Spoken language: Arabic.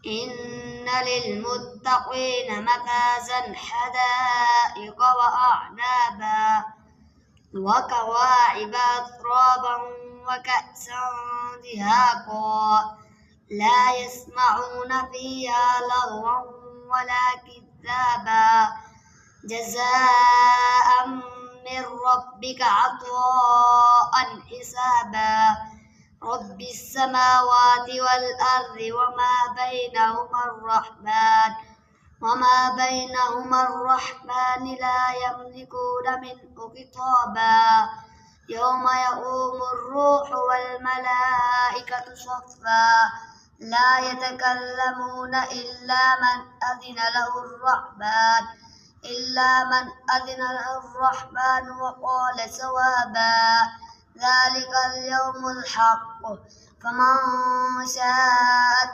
إن للمتقين مفازا حدائق وأعنابا وكواعب أترابا وكأسا دهاقا لا يسمعون فيها لغوا ولا كذابا جزاء من ربك عطاء حسابا رب السماوات والأرض وما بينهما الرحمن لا يملكون منه خطابا يوم يقوم الروح والملائكة صفا لا يتكلمون إلا من أذن له الرحمن وقال صوابا ذلك اليوم الحق فمن شاء